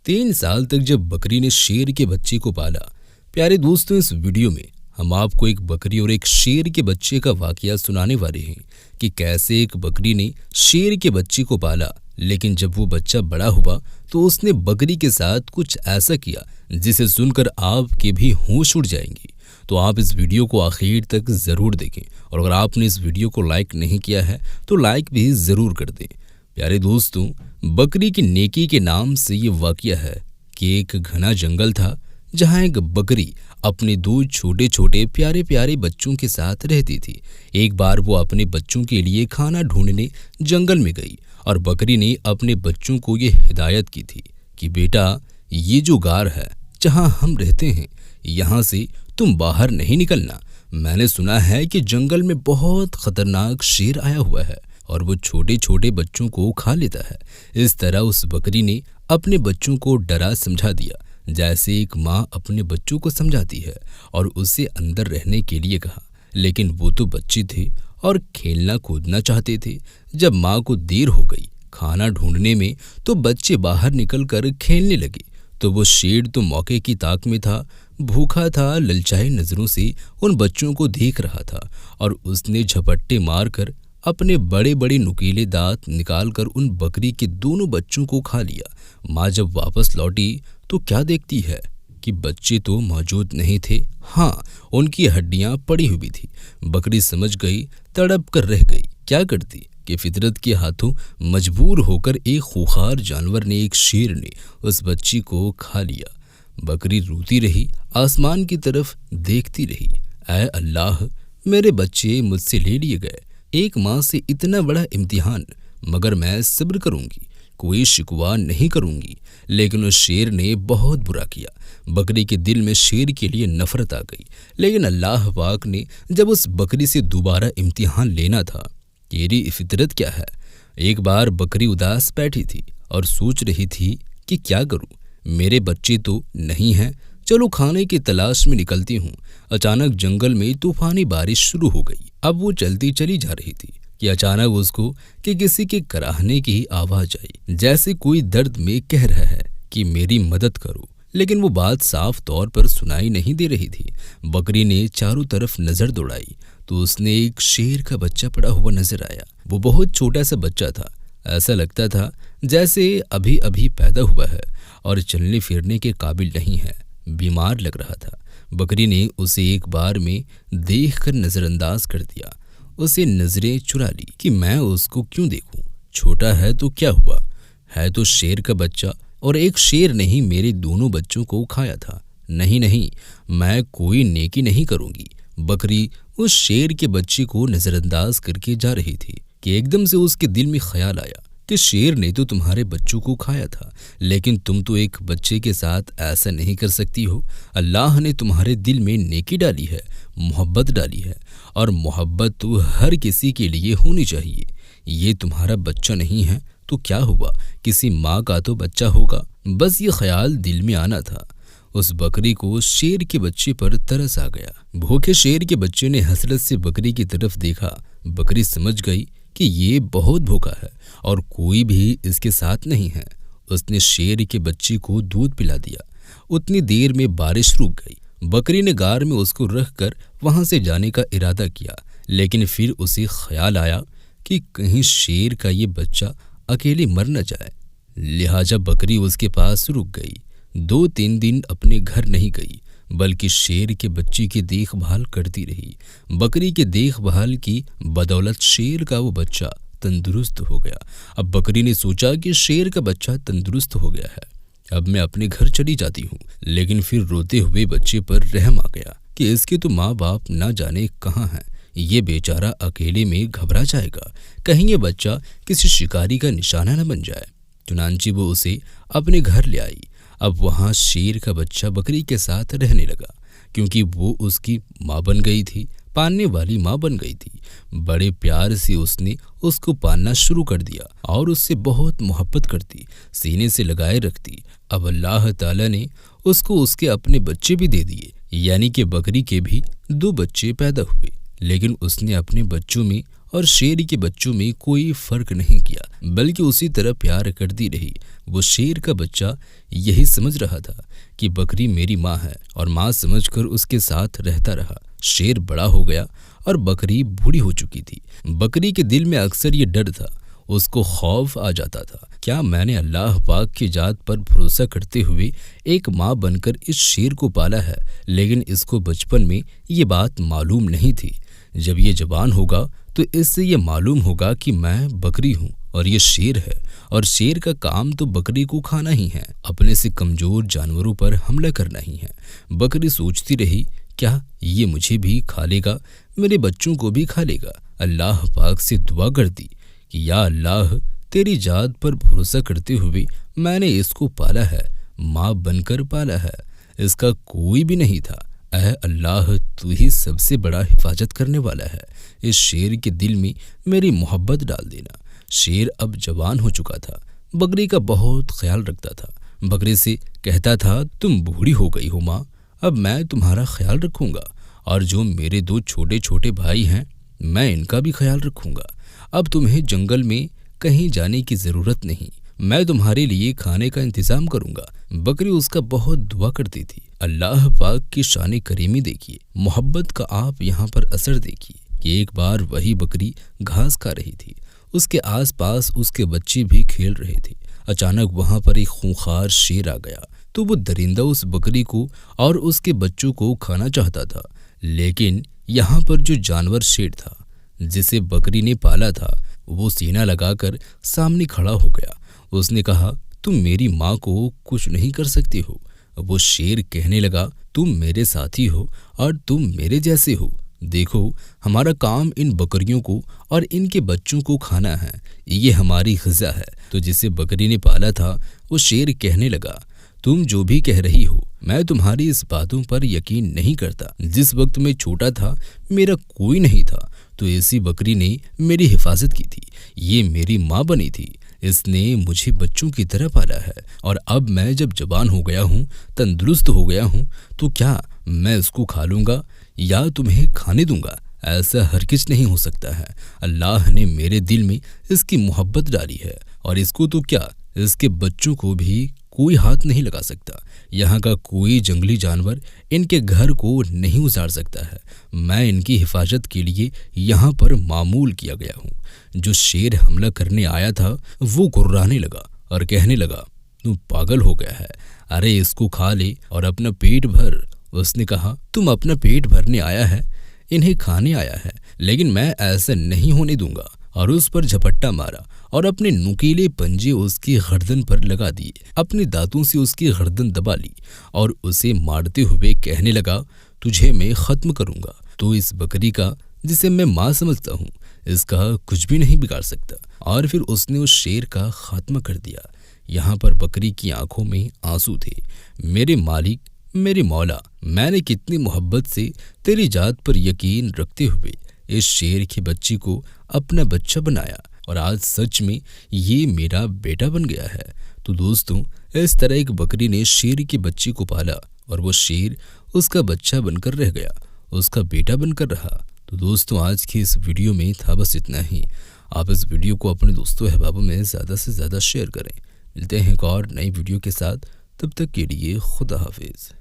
3 साल तक जब बकरी ने शेर के बच्चे को पाला। प्यारे दोस्तों, इस वीडियो में हम आपको एक बकरी और एक शेर के बच्चे का वाकया सुनाने वाले हैं कि कैसे एक बकरी ने शेर के बच्चे को पाला, लेकिन जब वो बच्चा बड़ा हुआ तो उसने बकरी के साथ कुछ ऐसा किया जिसे सुनकर आपके भी होश उड़ जाएंगे। तो आप इस वीडियो को आखिर तक ज़रूर देखें और अगर आपने इस वीडियो को लाइक नहीं किया है तो लाइक भी ज़रूर कर दें। प्यारे दोस्तों, बकरी की नेकी के नाम से ये वाकया है कि एक घना जंगल था जहाँ एक बकरी अपने 2 छोटे छोटे प्यारे प्यारे बच्चों के साथ रहती थी। एक बार वो अपने बच्चों के लिए खाना ढूंढने जंगल में गई और बकरी ने अपने बच्चों को ये हिदायत की थी कि बेटा, ये जो गार है जहाँ हम रहते हैं, यहाँ से तुम बाहर नहीं निकलना। मैंने सुना है कि जंगल में बहुत खतरनाक शेर आया हुआ है और वो छोटे छोटे बच्चों को खा लेता है। इस तरह उस बकरी ने अपने बच्चों को डरा समझा दिया, जैसे एक माँ अपने बच्चों को समझाती है, और उसे अंदर रहने के लिए कहा। लेकिन वो तो बच्चे थे और खेलना कूदना चाहते थे। जब माँ को देर हो गई खाना ढूंढने में तो बच्चे बाहर निकलकर खेलने लगे। तो वो शेर तो मौके की ताक में था, भूखा था, ललचाई नजरों से उन बच्चों को देख रहा था और उसने झपट्टे मारकर अपने बड़े बड़े नुकीले दांत निकालकर उन बकरी के दोनों बच्चों को खा लिया। माँ जब वापस लौटी तो क्या देखती है कि बच्चे तो मौजूद नहीं थे। हाँ, उनकी हड्डियां पड़ी हुई थी। बकरी समझ गई, तड़प कर रह गई। क्या करती कि फितरत के हाथों मजबूर होकर एक खूंखार जानवर ने, एक शेर ने उस बच्ची को खा लिया। बकरी रोती रही, आसमान की तरफ देखती रही। ऐ अल्लाह, मेरे बच्चे मुझसे ले लिए गए। एक माँ से इतना बड़ा इम्तिहान, मगर मैं सब्र करूंगी, कोई शिकवा नहीं करूंगी। लेकिन उस शेर ने बहुत बुरा किया। बकरी के दिल में शेर के लिए नफरत आ गई। लेकिन अल्लाह पाक ने जब उस बकरी से दोबारा इम्तिहान लेना था, तेरी फितरत क्या है। एक बार बकरी उदास बैठी थी और सोच रही थी कि क्या करूं, मेरे बच्चे तो नहीं हैं, चलो खाने की तलाश में निकलती हूँ। अचानक जंगल में तूफानी बारिश शुरू हो गई। अब वो चलती चली जा रही थी कि अचानक उसको कि किसी के कराहने की आवाज आई, जैसे कोई दर्द में कह रहा है कि मेरी मदद करो। लेकिन वो बात साफ तौर पर सुनाई नहीं दे रही थी। बकरी ने चारों तरफ नजर दौड़ाई तो उसने एक शेर का बच्चा पड़ा हुआ नजर आया। वो बहुत छोटा सा बच्चा था, ऐसा लगता था जैसे अभी अभी पैदा हुआ है और चलने फिरने के काबिल नहीं है, बीमार लग रहा था। बकरी ने उसे एक बार में देखकर नजरअंदाज कर दिया। उसे नजरें चुरा ली कि मैं उसको क्यों देखूं, छोटा है तो क्या हुआ, है तो शेर का बच्चा और एक शेर ने ही मेरे दोनों बच्चों को खाया था। नहीं नहीं, मैं कोई नेकी नहीं करूंगी। बकरी उस शेर के बच्चे को नजरअंदाज करके जा रही थी कि एकदम से उसके दिल में ख्याल आया कि शेर ने तो तुम्हारे बच्चों को खाया था, लेकिन तुम तो एक बच्चे के साथ ऐसा नहीं कर सकती हो। अल्लाह ने तुम्हारे दिल में नेकी डाली है, मोहब्बत डाली है, और मोहब्बत तो हर किसी के लिए होनी चाहिए। ये तुम्हारा बच्चा नहीं है तो क्या हुआ, किसी माँ का तो बच्चा होगा। बस ये ख्याल दिल में आना था। उस बकरी को शेर के बच्चे पर तरस आ गया। भूखे शेर के बच्चे ने हसरत से बकरी की तरफ देखा। बकरी समझ गई कि ये बहुत भूखा है और कोई भी इसके साथ नहीं है। उसने शेर के बच्चे को दूध पिला दिया। उतनी देर में बारिश रुक गई। बकरी ने गार में उसको रखकर वहां से जाने का इरादा किया, लेकिन फिर उसे ख्याल आया कि कहीं शेर का ये बच्चा अकेले मर न जाए। लिहाजा बकरी उसके पास रुक गई। 2-3 दिन अपने घर नहीं गई, बल्कि शेर के बच्चे की देखभाल करती रही। बकरी के देखभाल की बदौलत शेर का वो बच्चा तंदुरुस्त हो गया। अब बकरी ने सोचा कि शेर का बच्चा तंदुरुस्त हो गया है, अब मैं अपने घर चली जाती हूँ। लेकिन फिर रोते हुए बच्चे पर रहम आ गया कि इसके तो माँ बाप ना जाने कहाँ हैं, ये बेचारा अकेले में घबरा जाएगा, कहीं ये बच्चा किसी शिकारी का निशाना न बन जाए। चुनांची वो उसे अपने घर ले आई। अब वहाँ शेर का बच्चा बकरी के साथ रहने लगा, क्योंकि वो उसकी माँ बन गई थी, पालने वाली माँ बन गई थी। बड़े प्यार से उसने उसको पालना शुरू कर दिया और उससे बहुत मोहब्बत करती, सीने से लगाए रखती। अब अल्लाह ताला ने उसको उसके अपने बच्चे भी दे दिए, यानी कि बकरी के भी 2 बच्चे पैदा हुए। लेकिन उसने अपने बच्चों में और शेर के बच्चों में कोई फर्क नहीं किया, बल्कि उसी तरह प्यार करती रही। वो शेर का बच्चा यही समझ रहा था कि बकरी मेरी माँ है और माँ समझकर उसके साथ रहता रहा। शेर बड़ा हो गया और बकरी बूढ़ी हो चुकी थी। बकरी के दिल में अक्सर ये डर था, उसको खौफ आ जाता था, क्या मैंने अल्लाह पाक की जात पर भरोसा करते हुए एक माँ बनकर इस शेर को पाला है। लेकिन इसको बचपन में ये बात मालूम नहीं थी। जब ये जवान होगा तो इससे ये मालूम होगा कि मैं बकरी हूँ और ये शेर है, और शेर का काम तो बकरी को खाना ही है, अपने से कमजोर जानवरों पर हमला करना ही है। बकरी सोचती रही, क्या ये मुझे भी खा लेगा, मेरे बच्चों को भी खा लेगा। अल्लाह पाक से दुआ करती कि या अल्लाह, तेरी जात पर भरोसा करते हुए मैंने इसको पाला है, माँ बनकर पाला है, इसका कोई भी नहीं था। ऐ अल्लाह, तू ही सबसे बड़ा हिफाजत करने वाला है, इस शेर के दिल में मेरी मोहब्बत डाल देना। शेर अब जवान हो चुका था, बकरी का बहुत ख्याल रखता था। बकरी से कहता था, तुम बूढ़ी हो गई हो माँ, अब मैं तुम्हारा ख्याल रखूंगा, और जो मेरे 2 छोटे छोटे भाई हैं मैं इनका भी ख्याल रखूंगा। अब तुम्हें जंगल में कहीं जाने की ज़रूरत नहीं, मैं तुम्हारे लिए खाने का इंतज़ाम करूंगा। बकरी उसका बहुत दुआ करती थी। अल्लाह पाक की शान करीमी देखिए, मोहब्बत का आप यहाँ पर असर देखिए कि एक बार वही बकरी घास खा रही थी, उसके आसपास उसके बच्चे भी खेल रहे थे। अचानक वहां पर एक खूंखार शेर आ गया, तो वो दरिंदा उस बकरी को और उसके बच्चों को खाना चाहता था। लेकिन यहाँ पर जो जानवर शेर था जिसे बकरी ने पाला था, वो सीना लगाकर सामने खड़ा हो गया। उसने कहा, तुम मेरी माँ को कुछ नहीं कर सकते हो। वो शेर कहने लगा, तुम मेरे साथी हो और तुम मेरे जैसे हो। देखो, हमारा काम इन बकरियों को और इनके बच्चों को खाना है, ये हमारी ग़िज़ा है। तो जिसे बकरी ने पाला था वो शेर कहने लगा, तुम जो भी कह रही हो मैं तुम्हारी इस बातों पर यकीन नहीं करता। जिस वक्त मैं छोटा था मेरा कोई नहीं था, तो ऐसी बकरी ने मेरी हिफाजत की थी, ये मेरी माँ बनी थी, इसने मुझे बच्चों की तरह पाला है। और अब मैं जब जवान हो गया हूँ, तंदुरुस्त हो गया हूँ, तो क्या मैं इसको खा लूँगा या तुम्हें खाने दूंगा? ऐसा हरगिज़ नहीं हो सकता है। अल्लाह ने मेरे दिल में इसकी मोहब्बत डाली है, और इसको तो क्या, इसके बच्चों को भी कोई हाथ नहीं लगा सकता। यहाँ का कोई जंगली जानवर इनके घर को नहीं उजाड़ सकता है। मैं इनकी हिफाजत के लिए यहाँ पर मामूल किया गया हूँ। जो शेर हमला करने आया था वो गुर्राने लगा और कहने लगा, तू पागल हो गया है, अरे इसको खा ले और अपना पेट भर। उसने कहा, तुम अपना पेट भरने आया है, इन्हें खाने आया है, लेकिन मैं ऐसा नहीं होने दूंगा। और उस पर झपट्टा मारा और अपने नुकीले पंजे उसकी गर्दन पर लगा दिए, अपने दांतों से उसकी गर्दन दबा ली और उसे मारते हुए कहने लगा, तुझे मैं खत्म करूंगा। तो इस बकरी का, जिसे मैं माँ समझता हूँ, इसका कुछ भी नहीं बिगाड़ सकता। और फिर उसने उस शेर का खात्मा कर दिया। यहाँ पर बकरी की आंखों में आंसू थे। मेरे मालिक, मेरे मौला, मैंने कितनी मोहब्बत से तेरी जात पर यकीन रखते हुए इस शेर के बच्ची को अपना बच्चा बनाया, और आज सच में ये मेरा बेटा बन गया है। तो दोस्तों, इस तरह एक बकरी ने शेर के बच्चे को पाला और वो शेर उसका बच्चा बनकर रह गया, उसका बेटा बनकर रहा। तो दोस्तों, आज की इस वीडियो में था बस इतना ही। आप इस वीडियो को अपने दोस्तों अहबाबों में ज़्यादा से ज़्यादा शेयर करें। मिलते हैं एक और नई वीडियो के साथ, तब तक के लिए खुदा हाफिज़।